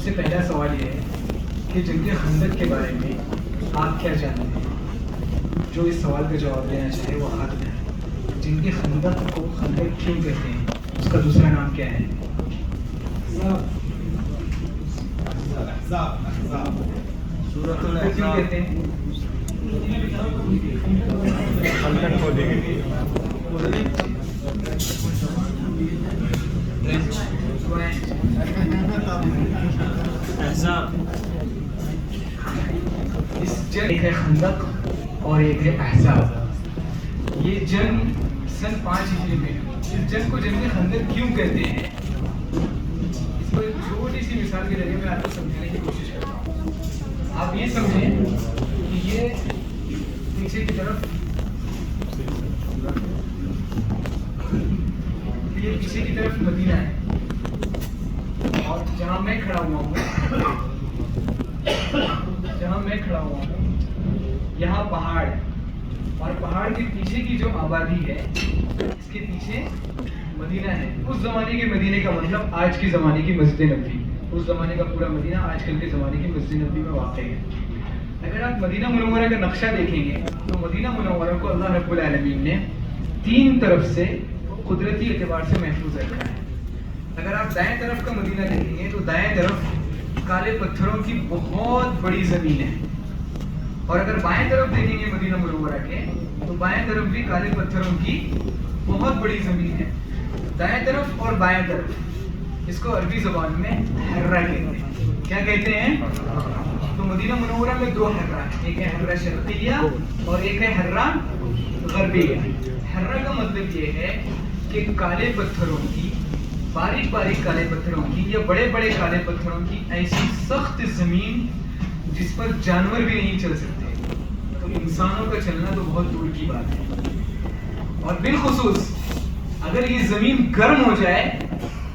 سے پہلا سوال یہ ہے کہ جنگ خندق کے بارے میں آپ کیا جانتے ہیں؟ جو اس سوال کا جواب دینا چاہے وہ ہاتھ اٹھائے. جنگ خندق کو خندق کیوں کہتے ہیں؟ اس کا دوسرا نام کیا ہے؟ سورۃ کیوں کہتے ہیں؟ ایک ہے خندق اور ایک ہے احزاب. یہ جنگ سن 5 ہجری میں. اس جنگ کو جنگ خندق کیوں کہتے ہیں؟ اس کو ایک چھوٹی سی مثال کے ذریعے میں آپ کو سمجھانے کی کوشش کرتا ہوں. آپ یہ سمجھیں کہ یہ پیچھے کی طرف مدینہ ہے اور جہاں میں کھڑا ہوا ہوں یہاں پہاڑ ہے اور پہاڑ کے پیچھے کی جو آبادی ہے اس کے پیچھے مدینہ ہے. اس زمانے کے مدینے کا مطلب آج کے زمانے کی مسجد نبوی. اس زمانے کا پورا مدینہ آج کل کے زمانے کی مسجد نبوی میں واقع ہے. اگر آپ مدینہ منورہ کا نقشہ دیکھیں گے تو مدینہ منورہ کو اللہ رب العالمین نے 3 طرف سے قدرتی اعتبار سے محفوظ رکھا ہے. اگر آپ دائیں طرف کا مدینہ دیکھیں گے تو دائیں طرف کالے پتھروں کی بہت بڑی زمین ہے اور اگر بائیں طرف دیکھیں گے مدینہ منورہ کے تو بائیں طرف بھی کالے پتھروں کی بہت بڑی زمین ہے. دائیں طرف اور بائیں طرف اس کو عربی زبان میں حرہ کہتے ہیں. کیا کہتے ہیں؟ تو مدینہ منورہ میں 2 حرہ ہیں. ایک ہے حرہ شرقیہ اور ایک ہے حرہ غربیہ. حرہ کا مطلب یہ ہے کہ کالے پتھروں کی باریک باریک کالے پتھروں کی یا بڑے بڑے کالے پتھروں کی ایسی سخت زمین جس پر جانور بھی نہیں چل سکتے. تو انسانوں کا چلنا تو بہت دور کی بات ہے. اور بالخصوص اگر یہ زمین گرم ہو جائے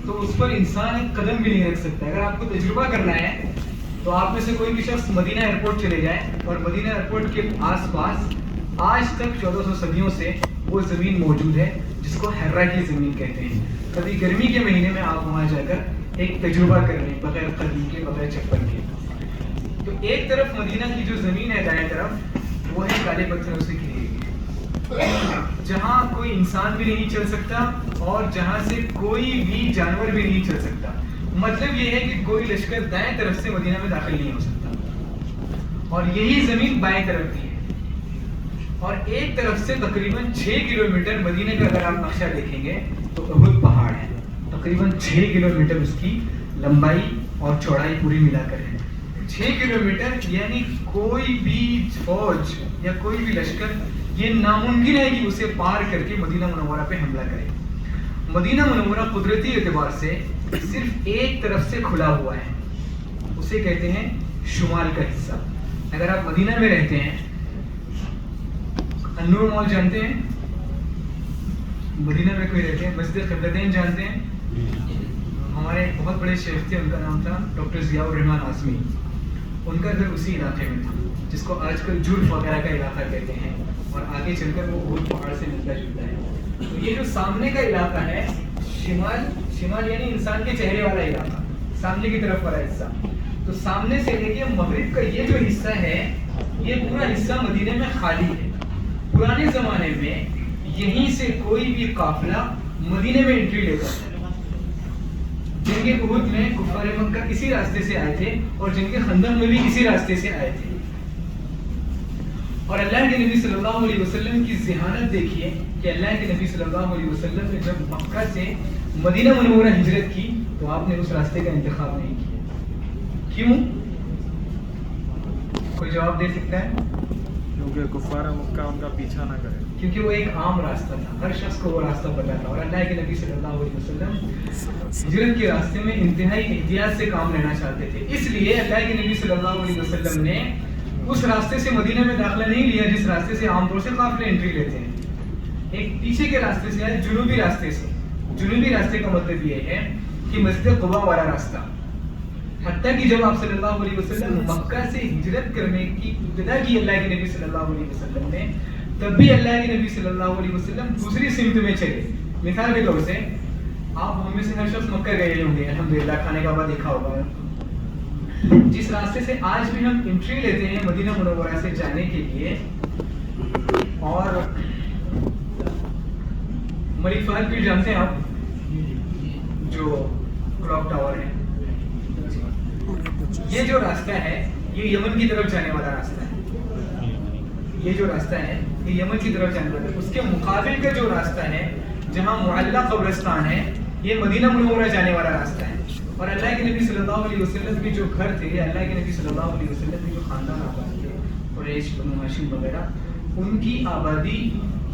تو اس پر انسان ایک قدم بھی نہیں رکھ سکتا. اگر آپ کو تجربہ کرنا ہے تو آپ میں سے کوئی بھی شخص مدینہ ایئرپورٹ چلے جائے اور مدینہ ایئرپورٹ کے آس پاس آج تک 1400 صدیوں سے وہ زمین موجود ہے جس کو حرہ کی زمین کہتے ہیں. کبھی گرمی کے مہینے میں آپ وہاں جا کر ایک تجربہ کر لیں بغیر قدم کے بغیر چپل کے. تو ایک طرف مدینہ کی جو زمین ہے دائیں طرف وہ ہے کالے پتھروں سے گھری ہوئی جہاں کوئی انسان بھی نہیں چل سکتا اور جہاں سے کوئی بھی جانور بھی نہیں چل سکتا. مطلب یہ ہے کہ کوئی لشکر دائیں طرف سے مدینہ میں داخل نہیں ہو سکتا. اور یہی زمین بائیں طرف کی ہے اور ایک طرف سے تقریباً 6 کلومیٹر مدینہ کا اگر آپ نقشہ دیکھیں گے تو احد پہاڑ ہے. تقریباً 6 کلومیٹر اس کی لمبائی اور چوڑائی پوری ملا کر ہے. 6 کلومیٹر یعنی کوئی بھی فوج یا کوئی بھی لشکر یہ ناممکن ہے کہ اسے پار کر کے مدینہ منورہ پہ حملہ کرے. مدینہ منورہ قدرتی اعتبار سے صرف ایک طرف سے کھلا ہوا ہے. اسے کہتے ہیں شمال کا حصہ. اگر آپ مدینہ میں رہتے ہیں النور مال جانتے ہیں؟ مدینہ میں کوئی رہتے ہیں؟ مسجد قبلتین جانتے ہیں؟ ہمارے بہت بڑے شیخ تھے, ان کا نام تھا ڈاکٹر ضیاء الرحمن اعظمی. ان کا گھر اسی علاقے میں تھا جس کو آج کل جرف وغیرہ کا علاقہ کہتے ہیں اور آگے چل کر وہ احد پہاڑ سے ملتا جلتا ہے. تو یہ جو سامنے کا علاقہ ہے شمال یعنی انسان کے چہرے والا علاقہ, سامنے کی طرف والا حصہ. تو سامنے سے لے کے مغرب کا یہ جو حصہ ہے یہ پورا حصہ مدینے میں خالی ہے. پرانے زمانے میں یہیں سے کوئی بھی قافلہ مدینے میں انٹری لیتا تھا. جنگ احد میں کفار مکہ اسی راستے سے آئے تھے اور جنگ خندق میں بھی اسی راستے سے آئے تھے. اور اللہ کے نبی صلی اللہ علیہ وسلم کی ذہانت دیکھیے کہ اللہ کے نبی صلی اللہ علیہ وسلم نے جب مکہ سے مدینہ منورہ ہجرت کی تو آپ نے اس راستے کا انتخاب نہیں کیا. کیوں؟ کوئی جواب دے سکتا ہے؟ کیونکہ کفار مکہ ان کا پیچھا نہ کرے. کیونکہ وہ ایک عام راستہ تھا, ہر شخص کو وہ راستہ پتا تھا. اور اللہ کے نبی صلی اللہ علیہ وسلم ہجرت کے راستے میں انتہائی احتیاط سے کام لینا چاہتے تھے. اس لیے اللہ کے نبی صلی اللہ علیہ وسلم نے اس راستے سے مدینہ میں داخلہ نہیں لیا جس راستے سے عام طور سے قافلے انٹری لیتے ہیں. ایک پیچھے کے راستے سے آئے, جنوبی راستے سے. جنوبی راستے کا مطلب یہ ہے کہ مسجد قباء والا راستہ. حتیٰ کہ جب آپ صلی اللہ علیہ وسلم مکہ سے ہجرت کرنے کی ابتدا کی اللہ کے نبی صلی اللہ علیہ وسلم نے, تب بھی اللہ کے نبی صلی اللہ علیہ وسلم دوسری سمت میں چلے. مثال کے طور سے آپ ہم میں سے ہر شخص مکہ گئے ہوں گے, الحمدللہ, کھانے کا بعد دیکھا ہوگا. جس راستے سے آج بھی ہم انٹری لیتے ہیں مدینہ منورہ سے جانے کے لیے، اور ملک فہد پیر جانتے ہیں آپ، جو کلاک ٹاور ہے، یہ جو راستہ ہے یہ یمن کی طرف جانے والا راستہ ہے، یہ جو راستہ ہے یہ یمن کی طرف جانے والا ہے۔ اس کے مقابل کا جو راستہ ہے جہاں معلّہ قبرستان ہے، یہ مدینہ منورہ جانے والا راستہ ہے۔ اور اللہ کے نبی صلی اللہ علیہ وسلم کے جو گھر تھے، اللہ کے نبی صلی اللہ علیہ وسلم کے جو خاندان آباد تھے، قریش، بنو ہاشم وغیرہ، ان کی آبادی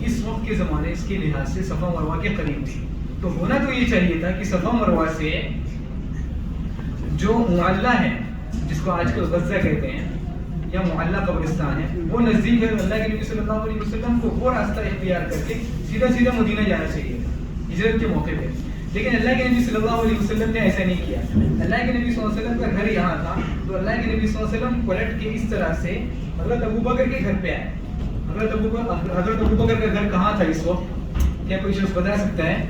اس وقت کے زمانے اس کے لحاظ سے صفا مروہ کے قریب تھی۔ تو ہونا تو یہ چاہیے تھا کہ صفا مروہ سے جو معلّہ ہے، جس کو آج کل غزہ کہتے ہیں یا معلّہ قبرستان ہے، وہ نزدیک ہے۔ اللہ کے نبی صلی اللہ علیہ وسلم کو وہ راستہ اختیار کر کے سیدھا سیدھا مدینہ جانا چاہیے تھا ہجرت کے موقع پہ، لیکن اللہ کے نبی صلی اللہ علیہ وسلم نے ایسا نہیں کیا۔ اللہ کے نبی صلی اللہ علیہ وسلم کا گھر یہاں تھا، تو اللہ کے نبی صلی اللہ علیہ وسلم پلٹ کے اس طرح سے حضرت ابوبکر کے گھر پہ آئے۔ حضرت ابوبکر کا گھر کہاں تھا اس وقت؟ کیا کوئی شخص بتا سکتا ہے؟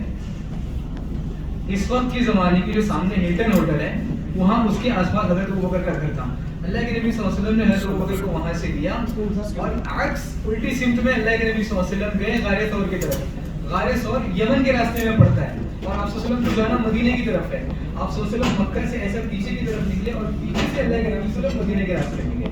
اس وقت کے زمانے کی جو سامنے ہلٹن ہوٹل ہے، وہاں اس کے آس پاس حضرت ابوبکر کا گھر تھا۔ اللہ کے نبی صلی اللہ علیہ وسلم نے حضرت ابوبکر کو وہاں سے لیا اور عکس الٹی سمت میں اللہ کے نبی صلی اللہ علیہ وسلم گئے غار ثور کی طرف۔ غار ثور یمن کے راستے میں پڑتا ہے اور آپ صلی اللہ علیہ وسلم کو جانا مدینے کی طرف ہے۔ آپ صلی اللہ علیہ وسلم مکہ سے ایسا پیچھے کی طرف نکلے اور پیچھے سے اللہ کے نبی صلی اللہ علیہ وسلم مدینے کے راستے میں گئے۔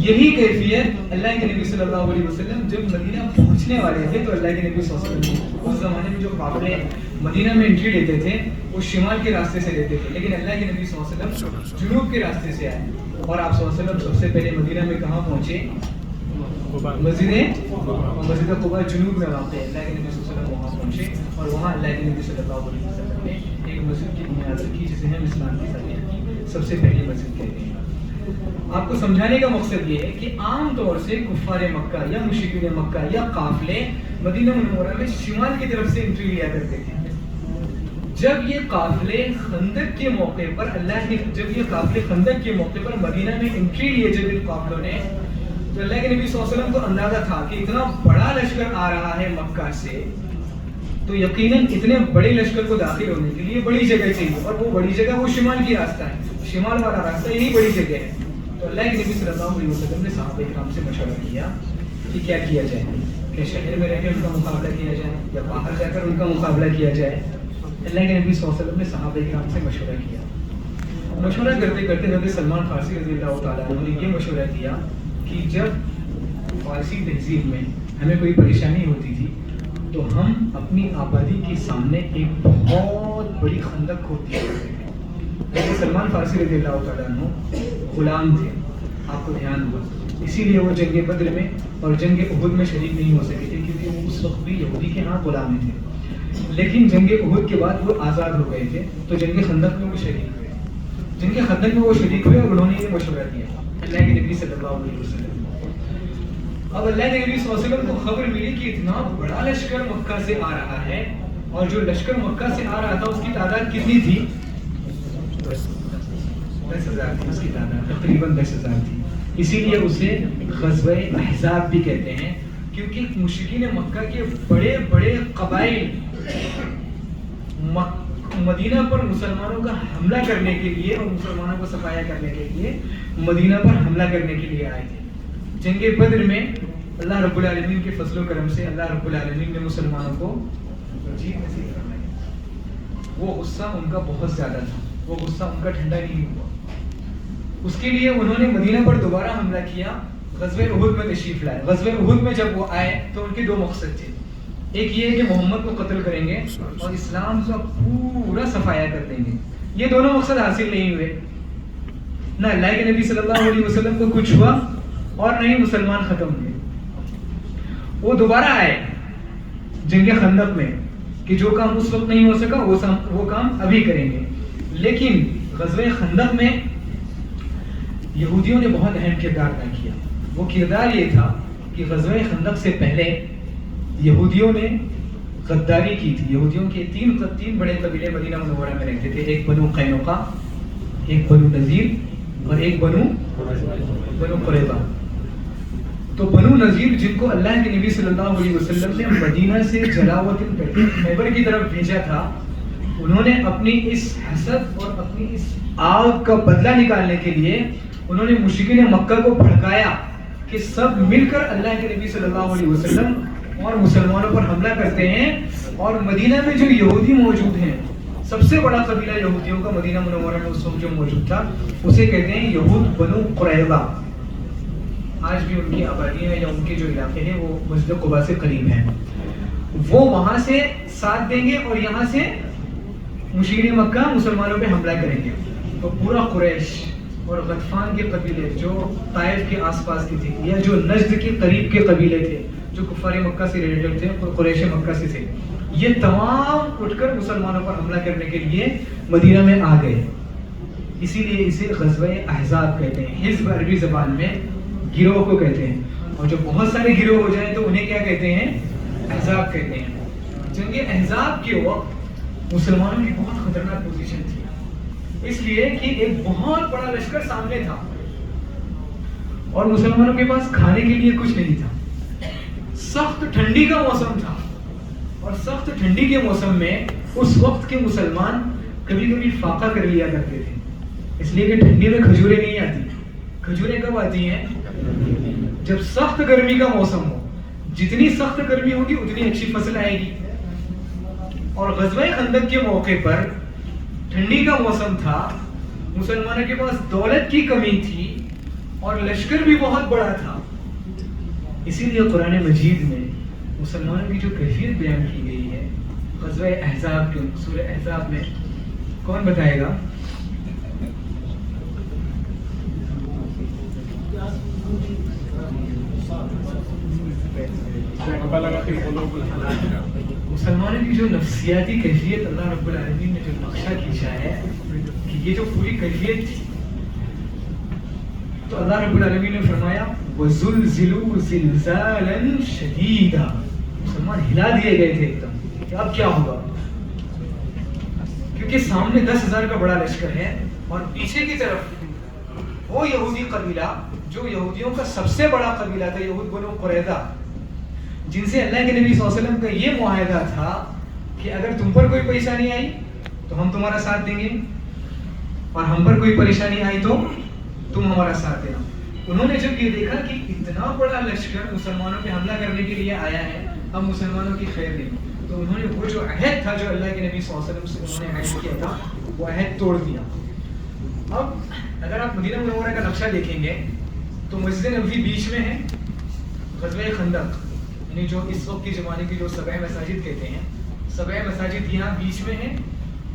یہی کیفیت اللہ کے نبی صلی اللہ علیہ وسلم جب مدینہ پہنچنے والے تھے، تو اللہ کے نبی صلی اللہ علیہ وسلم اس زمانے میں جو قافلے مدینہ میں انٹری لیتے تھے وہ شمال کے راستے سے لیتے تھے، لیکن اللہ کے نبی صلی اللہ علیہ وسلم جنوب کے راستے سے آئے۔ اور آپ صلی اللہ علیہ وسلم سب سے پہلے مدینہ میں کہاں پہنچے؟ مسجد قباء جنوب میں واقع ہے۔ اللہ کے نبی صلی اللہ علیہ وسلم وہاں پہنچے اور وہاں اللہ کے نبی صلی اللہ علیہ وسلم نے ایک مسجد کی بنیاد رکھی، جسے ہم اسلام کی تاریخ کی سب سے پہلی مسجد کہتے ہیں۔ آپ کو سمجھانے کا مقصد یہ ہے کہ عام طور سے کفار مکہ یا مشرکین مکہ یا قافلے مدینہ منورہ میں شمال کی طرف سے انٹری لیا کرتے تھے۔ جب یہ قافلے خندق کے موقع پر خندق کے موقع پر مدینہ میں انٹری لیے جب ان قافلوں نے، تو اللہ کے نبی صلی اللہ علیہ وسلم کو اندازہ تھا کہ اتنا بڑا لشکر آ رہا ہے مکہ سے، تو یقیناً اتنے بڑے لشکر کو داخل ہونے کے لیے بڑی جگہ چاہیے، اور وہ بڑی جگہ وہ شمال کی راستہ ہے، شمال والا راستہ یہی بڑی جگہ ہے۔ تو اللہ کے نبی صلی اللہ علیہ وسلم نے صحابہ کرام سے مشورہ کیا کہ کیا کیا جائے، کہ شہر میں رہ کے ان کا مقابلہ کیا جائے یا باہر جا کر ان کا مقابلہ کیا جائے۔ اللہ کے نبی صلی اللہ علیہ وسلم نے صحابہ کرام سے مشورہ کیا۔ مشورہ کرتے کرتے حضرت سلمان فارسی رضی اللہ تعالیٰ عنہ نے یہ مشورہ کیا کہ جب فارسی تہذیب میں ہمیں کوئی پریشانی ہوتی تھی تو ہم اپنی آبادی کے سامنے ایک بہت بڑی خندق کھودتے تھے۔ حضرت سلمان فارسی رضی اللہ تعالیٰ عنہ غلام تھے، آپ کو دھیان ہوا، اسی لیے وہ جنگ بدر میں اور جنگ احد میں شریک نہیں ہو سکے تھے، کیونکہ وہ اس وقت بھی یہودی کے ہاں غلام تھے۔ لیکن جنگ احد کے بعد وہ آزاد ہو گئے تھے، تو جنگ خندق میں وہ شریک ہوئے۔ جنگ خندق میں وہ شریک ہوئے اور انہوں نے یہ مشورہ دیا اللہ کے نبی صلی اللہ علیہ وسلم۔ اب اللہ کے نبی صلی اللہ علیہ وسلم کو خبر ملی کہ اتنا بڑا لشکر مکہ سے آ رہا ہے، اور جو لشکر مکہ سے آ رہا تھا اس کی تعداد کتنی تھی؟ 10,000 تھی، اس کی تعداد تقریباً 10,000 تھی۔ اسی لیے اسے غزوہ احزاب بھی کہتے ہیں، کیونکہ مشرکین مکہ کے بڑے بڑے قبائل مدینہ پر مسلمانوں کا حملہ کرنے کے لیے اور مسلمانوں کو صفایا کرنے کے لیے مدینہ پر حملہ کرنے کے لیے آئے تھے۔ جنگ بدر میں اللہ رب العالمین کے فضل و کرم سے اللہ رب العالمین نے مسلمانوں کو جیت نصیب فرمائی۔ وہ غصہ ان کا بہت زیادہ تھا، وہ غصہ ان کا ٹھنڈا نہیں ہوا۔ اس کے لیے انہوں نے مدینہ پر دوبارہ حملہ کیا، غزوہ احد میں تشریف لائے۔ غزوہ احد میں جب وہ آئے تو ان کے دو مقصد تھے، ایک یہ ہے کہ محمد کو قتل کریں گے اور اسلام کا پورا صفایا کر دیں گے۔ یہ دونوں مقصد حاصل نہیں ہوئے، نہ اللہ کے نبی صلی اللہ علیہ وسلم کو کچھ ہوا اور نہ ہی مسلمان ختم ہوئے۔ وہ دوبارہ آئے جنگ خندق میں کہ جو کام اس وقت نہیں ہو سکا وہ کام ابھی کریں گے۔ لیکن غزوہ خندق میں یہودیوں نے بہت اہم کردار ادا کیا۔ وہ کردار یہ تھا کہ غزوہ خندق سے پہلے یہودیوں نے غداری کی تھی۔ یہودیوں کے تین بڑے قبیلے مدینہ منورہ میں رہتے تھے، ایک بنو قینقاع، ایک بنو نذیر اور ایک بنو قریظہ۔ تو بنو نذیر جن کو اللہ کے نبی صلی اللہ علیہ وسلم نے مدینہ سے جلاوطن کر کے خیبر کی طرف بھیجا تھا، انہوں نے اپنی اس حسد اور اپنی اس آگ کا بدلہ نکالنے کے لیے انہوں نے مشرکین مکہ کو بھڑکایا کہ سب مل کر اللہ کے نبی صلی اللہ علیہ وسلم اور مسلمانوں پر حملہ کرتے ہیں. اور مدینہ میں جو یہودی موجود ہیں, سب سے بڑا قبیلہ یہودیوں کا مدینہ منورہ میں اس وقت جو موجود تھا, اسے کہتے ہیں یہود بنو قریظہ. آج بھی ان کی آبادی ہے یا ان کے جو علاقے ہیں وہ مسجد قباء سے قریب ہیں. وہ وہاں سے ساتھ دیں گے اور یہاں سے مشرکین مکہ مسلمانوں پہ حملہ کریں گے. تو پورا قریش اور غطفان کے قبیلے جو طائف کے آس پاس کے تھے یا جو نجد کے قریب کے قبیلے تھے جو کفار مکہ سے ریلیٹڈ تھے اور قریش مکہ سے تھے, یہ تمام اٹھ کر مسلمانوں پر حملہ کرنے کے لیے مدینہ میں آ گئے. اسی لیے اسے غزوہ احزاب کہتے ہیں. حزب عربی زبان میں گروہ کو کہتے ہیں, اور جو بہت سارے گروہ ہو جائیں تو انہیں کیا کہتے ہیں؟ احزاب کہتے ہیں. جنگ احزاب کے وقت مسلمانوں کی بہت خطرناک پوزیشن تھی, اس لیے کہ ایک بہت بڑا لشکر سامنے تھا اور مسلمانوں کے پاس کھانے کے لیے کچھ نہیں تھا. سخت ٹھنڈی کا موسم تھا, اور سخت ٹھنڈی کے موسم میں اس وقت کے مسلمان کبھی کبھی فاقہ کر لیا کرتے تھے, اس لیے کہ ٹھنڈی میں کھجوریں نہیں آتی. کھجوریں کب آتی ہیں؟ جب سخت گرمی کا موسم ہو. جتنی سخت گرمی ہوگی اتنی اچھی فصل آئے گی. اور غزوہ خندق کے موقع پر ٹھنڈی کا موسم تھا, مسلمانوں کے پاس دولت کی کمی تھی اور لشکر بھی بہت بڑا تھا. اسی لیے قرآن مجید میں مسلمانوں کی جو کیفیت بیان کی گئی ہے غزوہ احزاب کے سورہ احزاب میں, کون بتائے گا؟ مسلمانوں کی جو نفسیاتی کیفیت اللہ رب العالمین نے جو نقشہ کھینچا ہے کہ یہ جو پوری کیفیت تھی, تو اللہ رب العالمین نے فرمایا وَزُلْزِلُوا زِلْزَالًا شَدِيدًا. مسلمان ہلا دیے گئے تھے ایک دم کہ اب کیا ہوگا, کیونکہ سامنے 10,000 کا بڑا لشکر ہے اور پیچھے کی طرف وہ یہودی قبیلہ جو یہودیوں کا سب سے بڑا قبیلہ تھا, یہود بنو قریظہ, جن سے اللہ کے نبی صلی اللہ علیہ وسلم کا یہ معاہدہ تھا کہ اگر تم پر کوئی پریشانی آئی تو ہم تمہارا ساتھ دیں گے, اور ہم پر کوئی پریشانی آئی تو تم ہمارا ساتھ دینا. انہوں نے جب یہ دیکھا کہ اتنا بڑا لشکر مسلمانوں پہ حملہ کرنے کے لیے آیا ہے, اب مسلمانوں کی خیر نہیں, تو انہوں نے وہ جو عہد تھا جو اللہ کے نبی صلی اللہ علیہ وسلم سے انہوں نے عہد کیا تھا وہ عہد توڑ دیا. اب اگر آپ مدینہ منورہ کا نقشہ دیکھیں گے تو مسجد نبوی بیچ میں ہے, غزوہ خندق یعنی جو اس وقت کے زمانے کی جو 7 مساجد کہتے ہیں, 7 مساجد یہاں بیچ میں ہیں,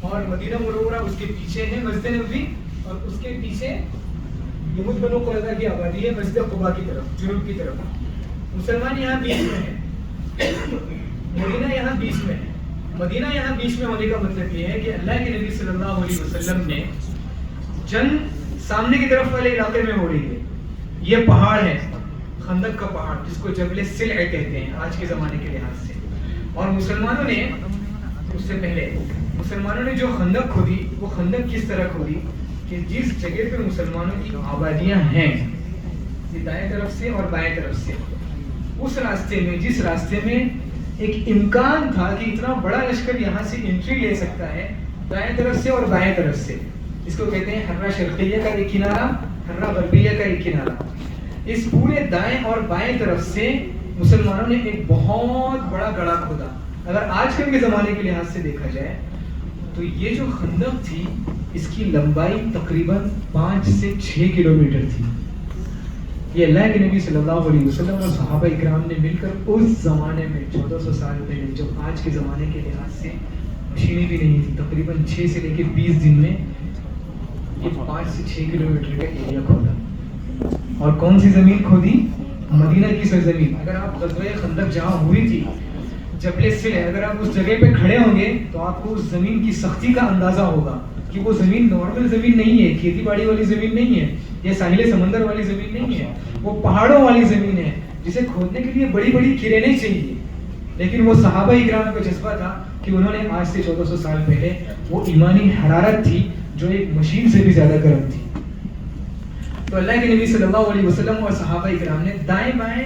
اور مدینہ منورہ اس کے پیچھے ہے مسجد نبوی, اور اس کے پیچھے یہود بنو قریظہ کی آبادی ہے مسجد قباء کی طرف جنوب کی طرف. مسلمان یہاں بیچ میں ہیں, مدینہ یہاں بیچ میں ہے. مدینہ یہاں بیچ میں ہونے کا مطلب یہ ہے کہ اللہ کے نبی صلی اللہ علیہ وسلم نے جنگ سامنے کی طرف والے علاقے میں ہو رہی ہے. یہ پہاڑ ہے خندق کا پہاڑ جس کو جبل سلع کہتے ہیں آج کے زمانے کے لحاظ سے. اور مسلمانوں نے اس سے پہلے مسلمانوں نے جو خندق کھودی وہ خندق کس طرح کھودی کہ جس جگہ پہ مسلمانوں کی آبادیاں ہیں دائیں طرف سے اور بائیں طرف سے, اس راستے میں جس راستے میں ایک امکان تھا کہ اتنا بڑا لشکر یہاں سے انٹری لے سکتا ہے دائیں طرف سے اور بائیں طرف سے, اس کو کہتے ہیں حرہ شرقیہ کا ایک کنارہ, حرہ غربیہ کا ایک کنارہ. اس پورے دائیں اور بائیں طرف سے مسلمانوں نے ایک بہت بڑا گڑھا کھودا. اگر آج کل کے زمانے کے لحاظ سے دیکھا جائے تو یہ جو خندق تھی اس کی لمبائی تقریباً 5 سے 6 کلومیٹر تھی. یہ اللہ کے نبی صلی اللہ علیہ وسلم اور صحابہ اکرام نے مل کر اس زمانے میں 1400 سال پہلے, جب آج کے زمانے کے لحاظ سے مشینیں بھی نہیں تھی, تقریباً 6 سے لے کے 20 دن میں یہ 5 سے 6 کلومیٹر کا ایریا کھودا. اور کون سی زمین کھودی؟ مدینہ کی سرزمین. اگر آپ غزوہ خندق جہاں ہوئی تھی جبل سلع, اگر آپ اس جگہ پہ کھڑے ہوں گے تو آپ کو اس زمین کی سختی کا اندازہ ہوگا کہ وہ زمین نارمل زمین نہیں ہے, کھیتی باڑی والی زمین نہیں ہے, یا ساحل سمندر والی زمین نہیں ہے, وہ پہاڑوں والی زمین ہے جسے کھودنے کے لیے بڑی بڑی کرینے چاہیے. لیکن وہ صحابہ اکرام کا جذبہ تھا کہ انہوں نے آج سے 1400 سال پہلے, وہ ایمانی حرارت تھی جو ایک مشین سے بھی زیادہ گرم تھی. تو اللہ کے نبی صلی اللہ علیہ وسلم اور صحابہ اکرام نے دائیں بائیں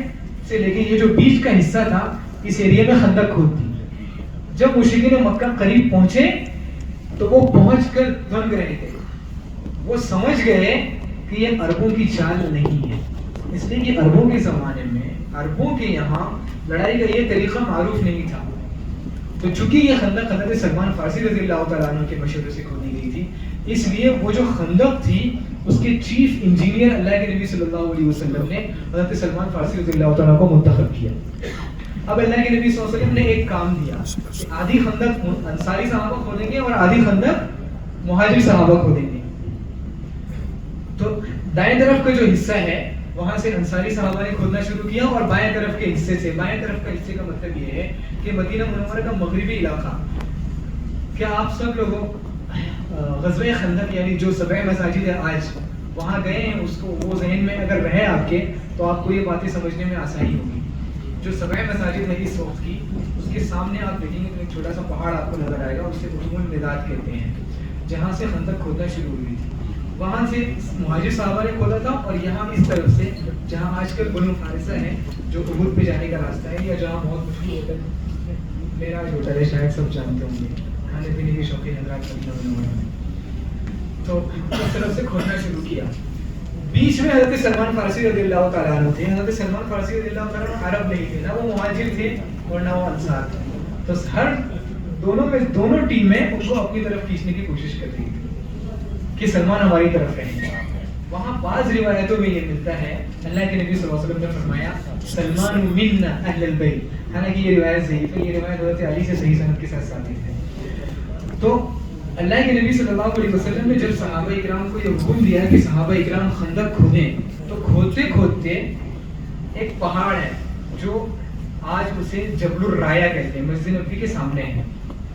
سے لے کے یہ جو بیچ کا حصہ تھا اس ایریا میں خندق کھود دی. جب مشرکین مکہ قریب پہنچے تو وہ پہنچ کر دنگ رہے تھے. وہ سمجھ گئے کہ یہ عربوں کی چال نہیں ہے, اس لیے کہ عربوں کے زمانے میں عربوں کے یہاں لڑائی کا یہ طریقہ معروف نہیں تھا. تو چونکہ یہ خندق حضرت سلمان فارسی رضی اللہ تعالیٰ عنہ کے مشورے سے کھودی گئی تھی, اس لیے وہ جو خندق تھی اس کے چیف انجینئر اللہ کے نبی صلی اللہ علیہ وسلم نے حضرت سلمان فارسی رضی اللہ تعالیٰ کو منتخب کیا. اب اللہ کے نبی صلی اللہ علیہ وسلم نے ایک کام دیا کہ آدھی خندق انصاری صحابہ کھودیں گے اور آدھی خندق مہاجر صحابہ کھودیں گے. تو دائیں طرف کا جو حصہ ہے وہاں سے انصاری صحابہ نے کھودنا شروع کیا, اور بائیں طرف کے حصے سے, بائیں طرف کا حصے کا مطلب یہ ہے کہ مدینہ منورہ کا مغربی علاقہ. کیا آپ سب لوگوں غزوہ خندق یعنی جو 7 مساجد ہے آج وہاں گئے ہیں؟ اس کو وہ ذہن میں اگر رہے آپ کے تو آپ کو یہ باتیں سمجھنے میں آسانی ہوگی. جو 7 مساجد ہے اس وقت کی, اس کے سامنے آپ دیکھیں گے تو ایک چھوٹا سا پہاڑ آپ کو نظر آئے گا, اسے عظم المداد کہتے ہیں, جہاں سے خندق کھودنا شروع ہوئی تھی. وہاں سے مہاجر صحابہ نے کھودا تھا, اور یہاں اس طرف سے جہاں آج کل بنو حارثہ ہے جو احد پہ جانے کا راستہ ہے, یا جہاں بہت مشہور ہوٹل معراج ہوٹل ہے, شاید سب جانتے ہوں گے, کھانے پینے کے شوقین حضرات مدینہ منورہ میں, تو اس طرف سے کھودنا شروع کیا. بیچ میں حضرت سلمان فارسی رضی اللہ تعالیٰ عنہ تھے. حضرت سلمان فارسی رضی اللہ تعالیٰ عنہ عرب نہیں تھے, نہ وہ مہاجر تھے اور نہ وہ انصار تھے. تو ہر دونوں ٹیمیں ان کو اپنی طرف کھینچنے کی کوشش کر رہی تھی کہ سلمان ہماری طرف رہیں. وہاں بعض روایتوں میں یہ ملتا ہے اللہ کے نبی صلی اللہ علیہ وسلم نے فرمایا سلمان منا اہل البیت, حالانکہ یہ روایت ضعیف ہے, یہ روایت حضرت علی سے صحیح سند کے ساتھ ثابت ہے. تو اللہ کے نبی صلی اللہ علیہ وسلم نے جب صحابہ اکرام کو یہ حکم دیا کہ صحابہ اکرام خندق کھودیں, تو کھودتے کھودتے ایک پہاڑ ہے جو آج اسے جبل الرایا کہتے ہیں, مسجد نبوی کے سامنے ہے,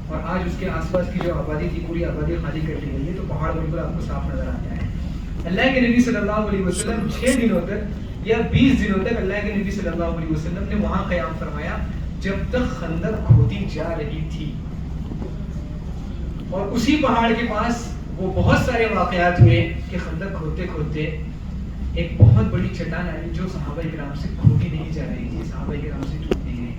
اور آج اس کے آس پاس کی جو آبادی تھی پوری آبادی خالی کر لی گئی ہے, تو پہاڑ بالکل آپ کو صاف نظر آتا ہے. اللہ کے نبی صلی اللہ علیہ وسلم 6 دنوں تک یا 20 دنوں تک اللہ کے نبی صلی اللہ علیہ وسلم نے وہاں قیام فرمایا جب تک خندق کھودی جا رہی تھی. اور اسی پہاڑ کے پاس وہ بہت سارے واقعات ہوئے کہ خندق کھودتے کھودتے ایک بہت بڑی چٹان آئی جو صحابہ اکرام سے کھودی نہیں جا رہی تھی, صحابہ اکرام سے ٹوٹ نہیں رہی.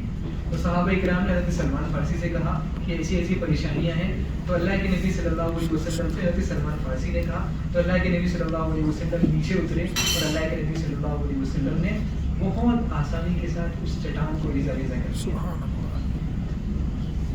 تو صحابہ اکرام نے حضرت سلمان فارسی سے کہا کہ ایسی ایسی پریشانیاں ہیں. تو اللہ کے نبی صلی اللہ علیہ وسلم سے حضرت سلمان فارسی نے کہا, تو اللہ کے نبی صلی اللہ علیہ وسلم نیچے اترے, اور اللہ کے نبی صلی اللہ علیہ وسلم نے بہت آسانی کے ساتھ اس چٹان کو ریزہ ریزہ کر دیا.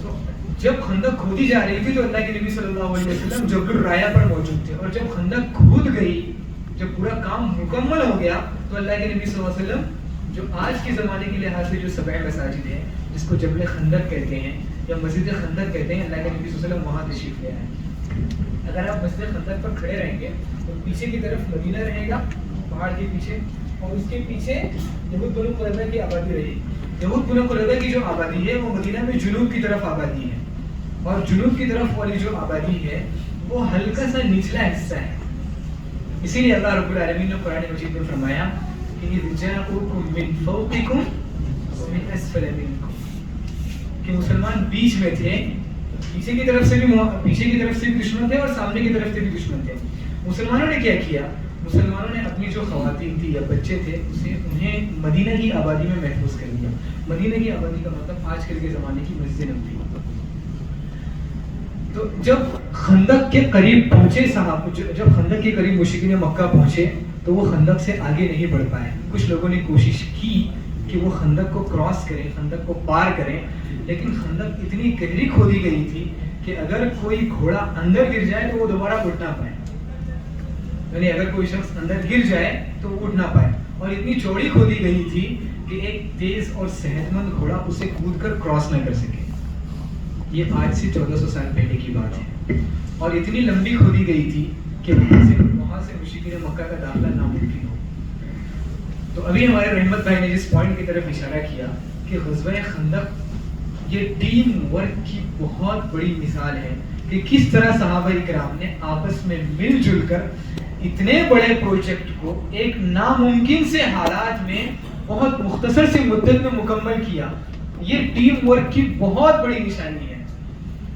تو جب خندق کھودی جا رہی تھی تو اللہ کے نبی صلی اللہ علیہ وسلم جبل الرایا پر موجود تھے, اور جب خندق کھود گئی, جب پورا کام مکمل ہو گیا, تو اللہ کے نبی صلی اللہ علیہ وسلم جو آج کے زمانے کے لحاظ سے جو 7 مساجد ہیں جس کو جبل خندق کہتے ہیں یا مسجد خندق کہتے ہیں, اللہ کے نبی صلی اللہ علیہ وسلم وہاں تشریف لے آئے. اگر آپ مسجد خندق پر کھڑے رہیں گے تو پیچھے کی طرف مدینہ رہے گا پہاڑ کے پیچھے, اور اس کے پیچھے یہود بنو قریظہ کی آبادی رہے گی. یہود بنو قریظہ کی جو آبادی ہے وہ مدینہ میں جنوب کی طرف آبادی ہے, اور جنوب کی طرف والی جو آبادی ہے وہ ہلکا سا نچلا حصہ ہے. اسی لیے اللہ رب العالمین نے قرآن مجید میں فرمایا کہ جاءوکم من فوقکم ومن اسفل منکم, کہ مسلمان بیچ میں تھے, پیچھے کی طرف سے بھی دشمن تھے اور سامنے کی طرف سے بھی دشمن تھے. مسلمانوں نے کیا کیا, مسلمانوں نے اپنی جو خواتین تھی یا بچے تھے انہیں مدینہ کی آبادی میں محفوظ کر دیا. مدینہ کی آبادی کا مطلب آج کل کے زمانے کی مسجد نبوی. تو جب خندق کے قریب پہنچے جب خندق کے قریب مشرکین مکہ پہنچے تو وہ خندق سے آگے نہیں بڑھ پائے. کچھ لوگوں نے کوشش کی کہ وہ خندق کو کراس کریں, خندق کو پار کریں, لیکن خندق اتنی گہری کھودی گئی تھی کہ اگر کوئی گھوڑا اندر گر جائے تو وہ دوبارہ اٹھ نہ پائے, یعنی اگر کوئی شخص اندر گر جائے تو وہ اٹھ نہ پائے. اور اتنی چوڑی کھودی گئی تھی کہ ایک تیز اور صحت مند گھوڑا اسے کود کر کراس نہ کر سکے. یہ آج سے 1400 سال پہلے کی بات ہے, اور اتنی لمبی کھودی گئی تھی کہ وہاں سے مشرکین مکہ کا داخلہ ناممکن ہو. تو ابھی ہمارے رحمت بھائی نے جس پوائنٹ کی طرف اشارہ کیا کہ غزوہ خندق یہ ٹیم ورک کی بہت بڑی مثال ہے کہ کس طرح صحابہ اکرام نے آپس میں مل جل کر اتنے بڑے پروجیکٹ کو ایک ناممکن سے حالات میں بہت مختصر سی مدت میں مکمل کیا. یہ ٹیم ورک کی بہت بڑی نشانی ہے,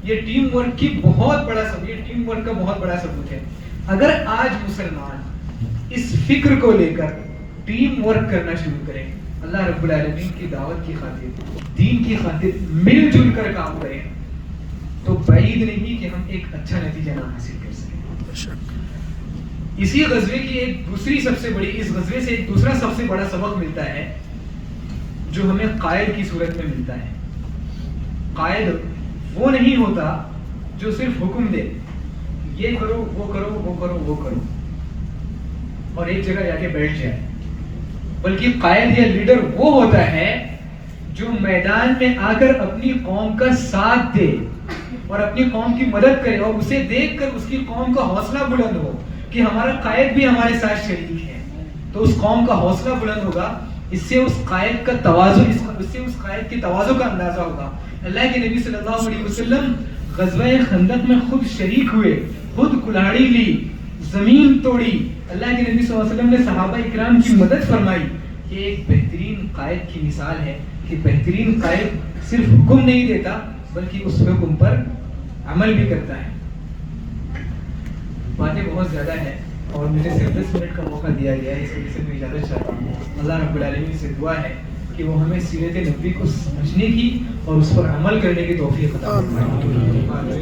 یہ ٹیم ورک کی بہت بڑا ثبوت, یہ ٹیم ورک کا بہت بڑا ثبوت ہے. اگر آج مسلمان اس فکر کو لے کر ٹیم ورک کرنا شروع کریں, اللہ رب العالمین کی دعوت کی خاطر, دین کی خاطر مل جل کر کام کریں, تو بعید نہیں کہ ہم ایک اچھا نتیجہ نہ حاصل کر سکیں. اسی غزوے کی ایک دوسری سب سے بڑی، اس غزوے سے ایک دوسرا سب سے بڑا سبق ملتا ہے جو ہمیں قائد کی صورت میں ملتا ہے. قائد وہ نہیں ہوتا جو صرف حکم دے، یہ کرو وہ کرو وہ کرو وہ کرو اور ایک جگہ جا کے بیٹھ جائے، بلکہ قائد یا لیڈر وہ ہوتا ہے جو میدان میں آ کر اپنی قوم کا ساتھ دے اور اپنی قوم کی مدد کرے، اور اسے دیکھ کر اس کی قوم کا حوصلہ بلند ہو کہ ہمارا قائد بھی ہمارے ساتھ شریک ہے. تو اس قوم کا حوصلہ بلند ہوگا، اس سے اس قائد کا تواضع، اس سے اس قائد کے تواضع کا اندازہ ہوگا. اللہ کے نبی صلی اللہ علیہ وسلم غزوہ خندق میں خود شریک ہوئے، خود کلاڑی لی، زمین توڑی. اللہ کے نبی صلی اللہ علیہ وسلم نے صحابہ اکرام کی مدد فرمائی. یہ ایک بہترین قائد کی مثال ہے کہ بہترین قائد صرف حکم نہیں دیتا بلکہ اس حکم پر عمل بھی کرتا ہے. باتیں بہت زیادہ ہیں اور مجھے صرف 10 منٹ کا موقع دیا گیا ہے، اس وجہ سے میں اجازت چاہتا ہوں. اللہ رب العالمین سے دعا ہے کہ وہ ہمیں سیرت نبوی کو سمجھنے کی اور اس پر عمل کرنے کی توفیق عطا فرمائے.